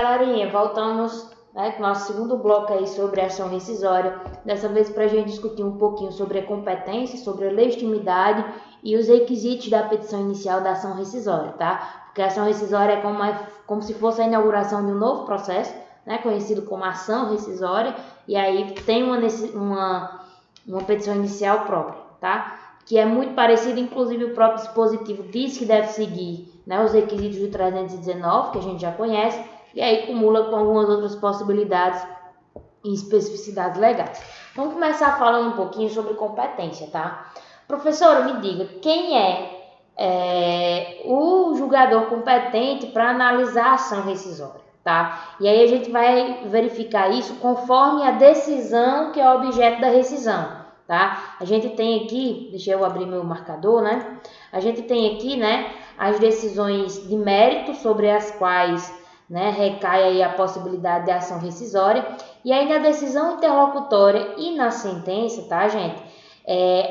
Galerinha, voltamos, né, com o nosso segundo bloco aí sobre a ação rescisória, dessa vez para a gente discutir um pouquinho sobre a competência, sobre a legitimidade e os requisitos da petição inicial da ação rescisória, tá? Porque a ação rescisória é como se fosse a inauguração de um novo processo, né, conhecido como ação rescisória, e aí tem uma petição inicial própria, tá? Que é muito parecido, inclusive o próprio dispositivo diz que deve seguir, né, os requisitos do 319, que a gente já conhece, e aí cumula com algumas outras possibilidades e especificidades legais. Vamos começar falando um pouquinho sobre competência, tá? Professora, me diga, quem é o julgador competente para analisar a ação rescisória, tá? E aí a gente vai verificar isso conforme a decisão que é objeto da rescisão. Tá? A gente tem aqui, deixa eu abrir meu marcador, né? A gente tem aqui, né, as decisões de mérito sobre as quais, né, recai aí a possibilidade de ação rescisória, e aí na decisão interlocutória e na sentença, tá, gente?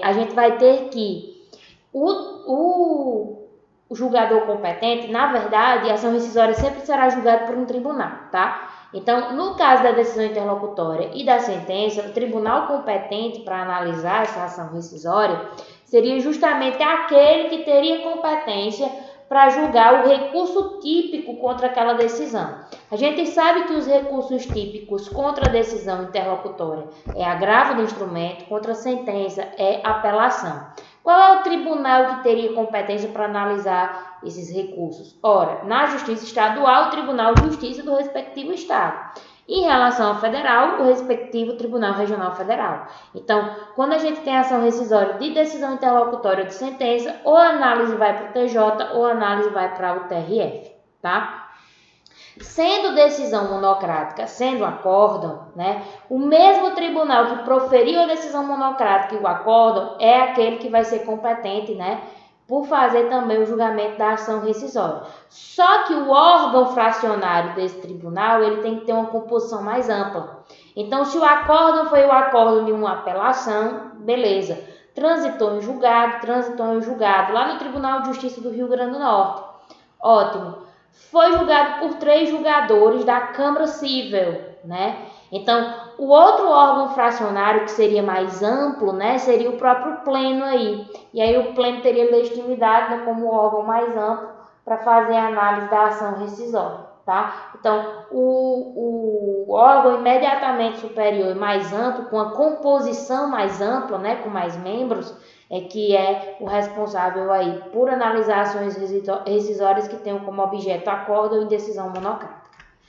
A gente vai ter que o julgador competente, na verdade, a ação rescisória sempre será julgada por um tribunal, tá? Então, no caso da decisão interlocutória e da sentença, o tribunal competente para analisar essa ação rescisória seria justamente aquele que teria competência para julgar o recurso típico contra aquela decisão. A gente sabe que os recursos típicos contra a decisão interlocutória é agravo do instrumento, contra a sentença é apelação. Qual é o tribunal que teria competência para analisar esses recursos? Ora, na Justiça Estadual, o Tribunal de Justiça do respectivo Estado. Em relação ao federal, o respectivo Tribunal Regional Federal. Então, quando a gente tem ação rescisória de decisão interlocutória de sentença, ou a análise vai para o TJ ou a análise vai para o TRF, tá? Sendo decisão monocrática, sendo acórdão, né, o mesmo tribunal que proferiu a decisão monocrática e o acórdão é aquele que vai ser competente, né, por fazer também o julgamento da ação rescisória. Só que o órgão fracionário desse tribunal, ele tem que ter uma composição mais ampla. Então, se o acórdão foi o acórdão de uma apelação, beleza. Transitou em julgado lá no Tribunal de Justiça do Rio Grande do Norte. Ótimo. Foi julgado por 3 julgadores da Câmara Cível, né? Então, o outro órgão fracionário que seria mais amplo, né, seria o próprio pleno aí. E aí o pleno teria legitimidade, né, como órgão mais amplo para fazer a análise da ação rescisória, tá? Então, o órgão imediatamente superior e mais amplo, com a composição mais ampla, né, com mais membros, que é o responsável aí por analisar ações rescisórias que tenham como objeto acórdão e decisão monocrática,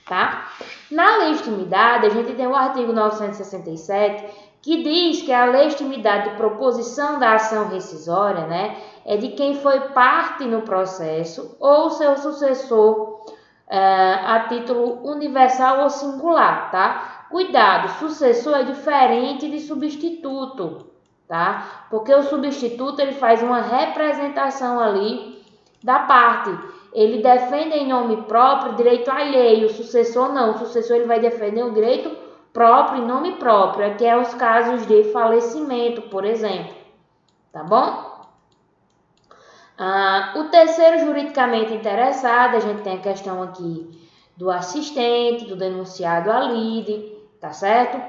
tá? Na legitimidade, a gente tem o artigo 967, que diz que a legitimidade de proposição da ação rescisória, né, é de quem foi parte no processo ou seu sucessor a título universal ou singular, tá? Cuidado, sucessor é diferente de substituto, tá? Porque o substituto ele faz uma representação ali da parte. Ele defende em nome próprio direito alheio, o sucessor não. O sucessor ele vai defender o direito próprio em nome próprio, que é os casos de falecimento, por exemplo. Tá bom? O terceiro juridicamente interessado, a gente tem a questão aqui do assistente, do denunciado à lide, tá certo?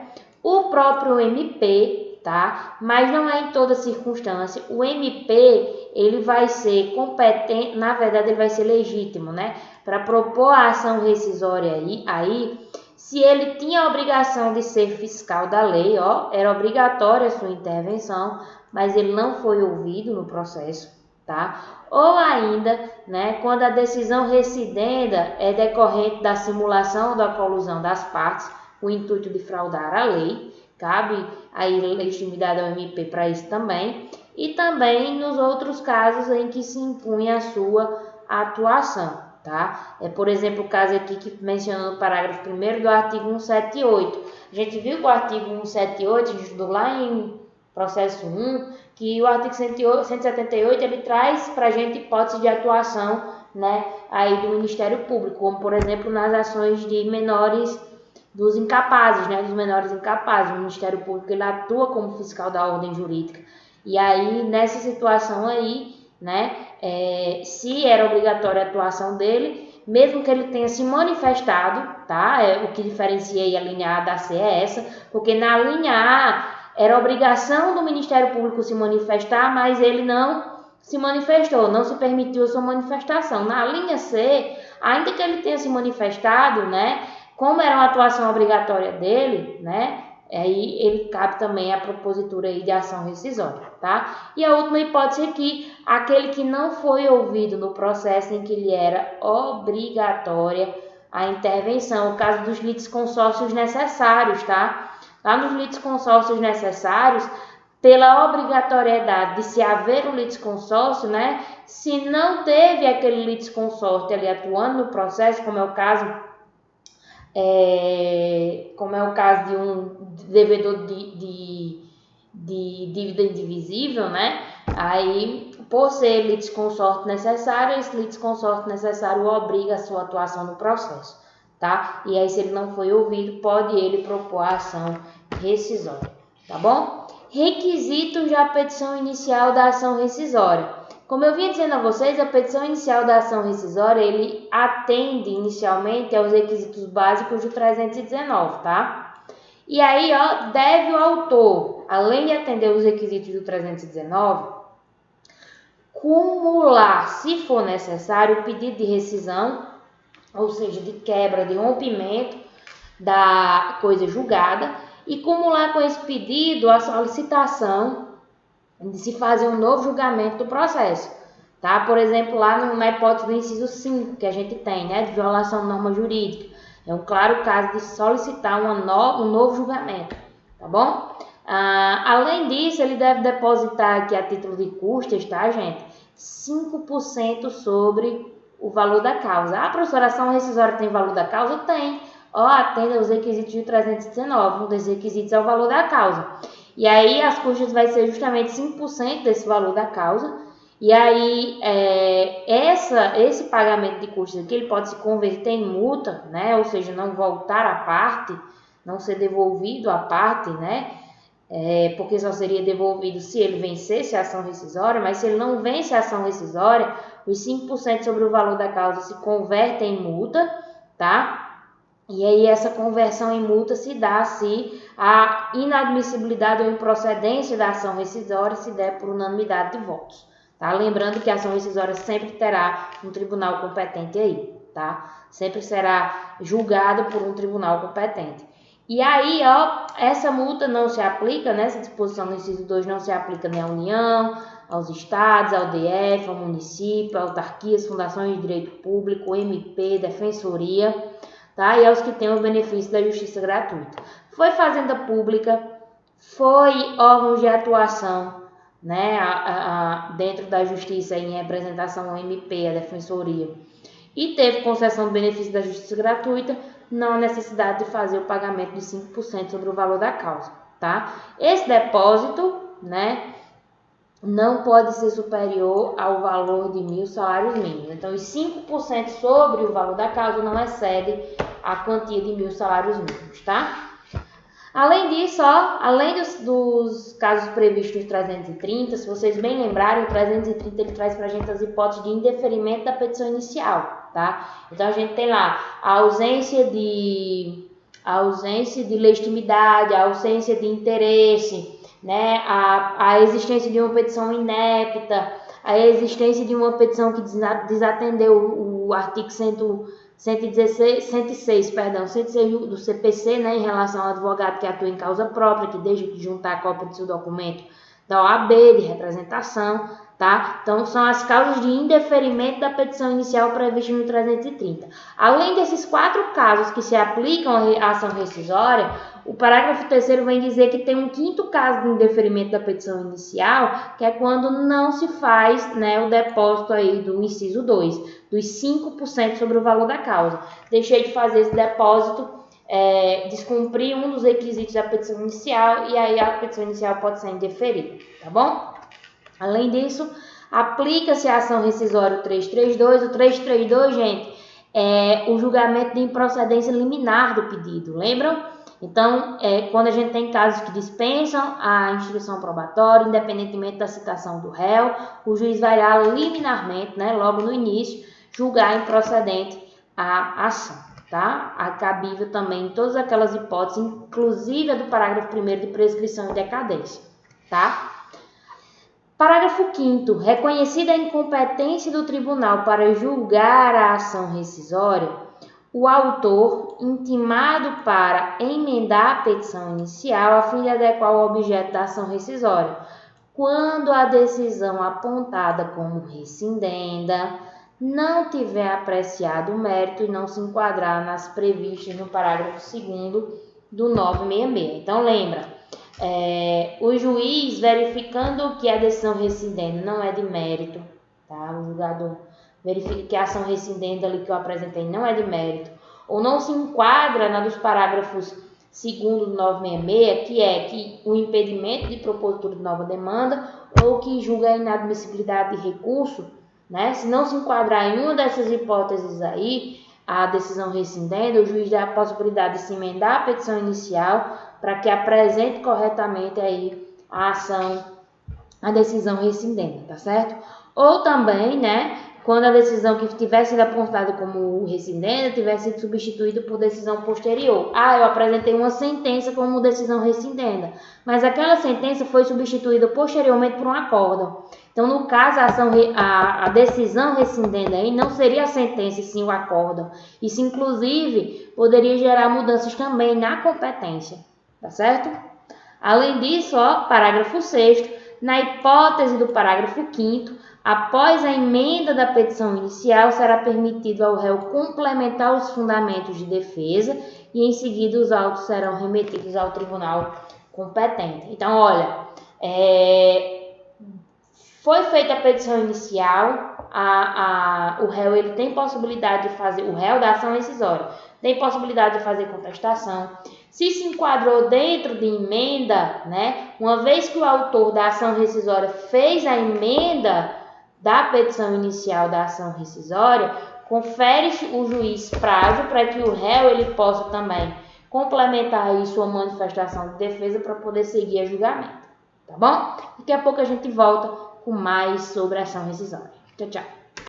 O próprio MP, tá? Mas não é em toda circunstância. O MP, ele vai ser competente, na verdade ele vai ser legítimo, né? Para propor a ação rescisória aí, se ele tinha a obrigação de ser fiscal da lei, ó, era obrigatória a sua intervenção, mas ele não foi ouvido no processo, tá? Ou ainda, né, quando a decisão recidenda é decorrente da simulação ou da colusão das partes, com o intuito de fraudar a lei, cabe aí legitimidade ao MP para isso também, e também nos outros casos em que se impunha a sua atuação, tá? Por exemplo, o caso aqui que mencionou no parágrafo 1º do artigo 178. A gente viu que o artigo 178, a gente estudou lá em processo 1, que o artigo 178 ele traz para a gente hipótese de atuação, né, aí do Ministério Público, como por exemplo nas ações de menores dos incapazes, né, dos menores incapazes. O Ministério Público ele atua como fiscal da ordem jurídica. E aí nessa situação aí, né, se era obrigatória a atuação dele, mesmo que ele tenha se manifestado, tá? O que diferencia aí a linha A da C é essa, porque na linha A era obrigação do Ministério Público se manifestar, mas ele não se manifestou, não se permitiu a sua manifestação. Na linha C, ainda que ele tenha se manifestado, né? Como era uma atuação obrigatória dele, né? Aí ele cabe também a propositura aí de ação rescisória, tá? E a última hipótese aqui, aquele que não foi ouvido no processo em que lhe era obrigatória a intervenção, o caso dos litisconsórcios necessários, tá? Lá nos litisconsórcios necessários, pela obrigatoriedade de se haver um litisconsórcio, né? Se não teve aquele litisconsórcio ali atuando no processo, como é o caso de um devedor de dívida indivisível, né? Aí, por ser litisconsorte necessário, esse litisconsorte necessário obriga a sua atuação no processo, tá? E aí, se ele não foi ouvido, pode ele propor a ação rescisória, tá bom? Requisitos da petição inicial da ação rescisória. Como eu vinha dizendo a vocês, a petição inicial da ação rescisória, ele atende inicialmente aos requisitos básicos do 319, tá? E aí, ó, deve o autor, além de atender os requisitos do 319, cumular, se for necessário, o pedido de rescisão, ou seja, de quebra, de rompimento da coisa julgada, e cumular com esse pedido a solicitação de se fazer um novo julgamento do processo, tá? Por exemplo, lá na hipótese do inciso 5 que a gente tem, né, de violação de norma jurídica, é um claro caso de solicitar um novo julgamento, tá bom? Além disso, ele deve depositar aqui a título de custas, tá, gente? 5% sobre o valor da causa. A professora, a ação rescisória tem valor da causa? Tem. Ó, atende aos requisitos de 319, um dos requisitos é o valor da causa. E aí as custas vai ser justamente 5% desse valor da causa. E aí esse pagamento de custas aqui, ele pode se converter em multa, né? Ou seja, não voltar à parte, não ser devolvido à parte, né? Porque só seria devolvido se ele vencesse a ação rescisória, mas se ele não vence a ação rescisória, os 5% sobre o valor da causa se convertem em multa, tá? E aí essa conversão em multa se dá se a inadmissibilidade ou improcedência da ação rescisória se der por unanimidade de votos, tá? Lembrando que a ação rescisória sempre terá um tribunal competente aí, tá? Sempre será julgado por um tribunal competente. E aí, ó, essa multa não se aplica, né? Essa disposição no inciso 2 não se aplica nem à União, aos estados, ao DF, ao município, autarquias, fundações de direito público, MP, defensoria, tá? E aos que têm o benefício da justiça gratuita. Foi fazenda pública, foi órgãos de atuação, né? Dentro da justiça em representação ao MP, a defensoria, e teve concessão do benefício da justiça gratuita, não há necessidade de fazer o pagamento de 5% sobre o valor da causa, tá? Esse depósito, né, não pode ser superior ao valor de 1.000 salários mínimos. Então, os 5% sobre o valor da causa não excede a quantia de 1.000 salários mínimos, tá? Além disso, ó, além dos casos previstos no 330, se vocês bem lembrarem, o 330 ele traz para a gente as hipóteses de indeferimento da petição inicial, tá? Então, a gente tem lá a ausência de legitimidade, a ausência de interesse, né? A existência de uma petição inepta, a existência de uma petição que desatendeu o artigo 106 do CPC, né, em relação ao advogado que atua em causa própria, que deixa de juntar a cópia do seu documento da OAB, de representação, tá? Então, são as causas de indeferimento da petição inicial prevista no 330. Além desses 4 casos que se aplicam à ação rescisória, o parágrafo 3º vem dizer que tem um 5º caso de indeferimento da petição inicial, que é quando não se faz, né, o depósito aí do inciso 2, dos 5% sobre o valor da causa. Deixei de fazer esse depósito, descumprir um dos requisitos da petição inicial, e aí a petição inicial pode ser indeferida, tá bom? Além disso, aplica-se a ação rescisória 332. O 332, gente, é o julgamento de improcedência liminar do pedido, lembram? Então, quando a gente tem casos que dispensam a instrução probatória, independentemente da citação do réu, o juiz vai lá liminarmente, né, logo no início, julgar improcedente a ação, tá? A cabível também em todas aquelas hipóteses, inclusive a do parágrafo 1º de prescrição e decadência, tá? Parágrafo 5º. Reconhecida a incompetência do tribunal para julgar a ação rescisória, o autor intimado para emendar a petição inicial a fim de adequar o objeto da ação rescisória, quando a decisão apontada como rescindenda não tiver apreciado o mérito e não se enquadrar nas previstas no parágrafo 2º do 966. Então, lembra, o juiz verificando que a decisão rescindenda não é de mérito, tá? O julgador verifica que a ação rescindenda ali que eu apresentei não é de mérito, ou não se enquadra na dos parágrafos 2º do 966, que é que o impedimento de propositura de nova demanda ou que julga a inadmissibilidade de recurso, né? Se não se enquadrar em uma dessas hipóteses aí, a decisão rescindenda, o juiz dá a possibilidade de se emendar a petição inicial para que apresente corretamente aí a decisão rescindenda, tá certo? Ou também, né, quando a decisão que tivesse sido apontada como rescindenda tivesse sido substituída por decisão posterior. Eu apresentei uma sentença como decisão rescindenda, mas aquela sentença foi substituída posteriormente por um acórdão. Então, no caso, a decisão rescindenda aí não seria a sentença, e sim o acórdão. Isso, inclusive, poderia gerar mudanças também na competência, tá certo? Além disso, parágrafo 6º, na hipótese do parágrafo 5º, após a emenda da petição inicial, será permitido ao réu complementar os fundamentos de defesa e, em seguida, os autos serão remetidos ao tribunal competente. Então, olha, foi feita a petição inicial, o réu ele tem possibilidade de fazer, o réu da ação rescisória tem possibilidade de fazer contestação. Se se enquadrou dentro de emenda, né, uma vez que o autor da ação rescisória fez a emenda da petição inicial da ação rescisória, confere-se o juiz prazo para que o réu ele possa também complementar aí sua manifestação de defesa para poder seguir a julgamento, tá bom? Daqui a pouco a gente volta com mais sobre a ação rescisória. Tchau, tchau.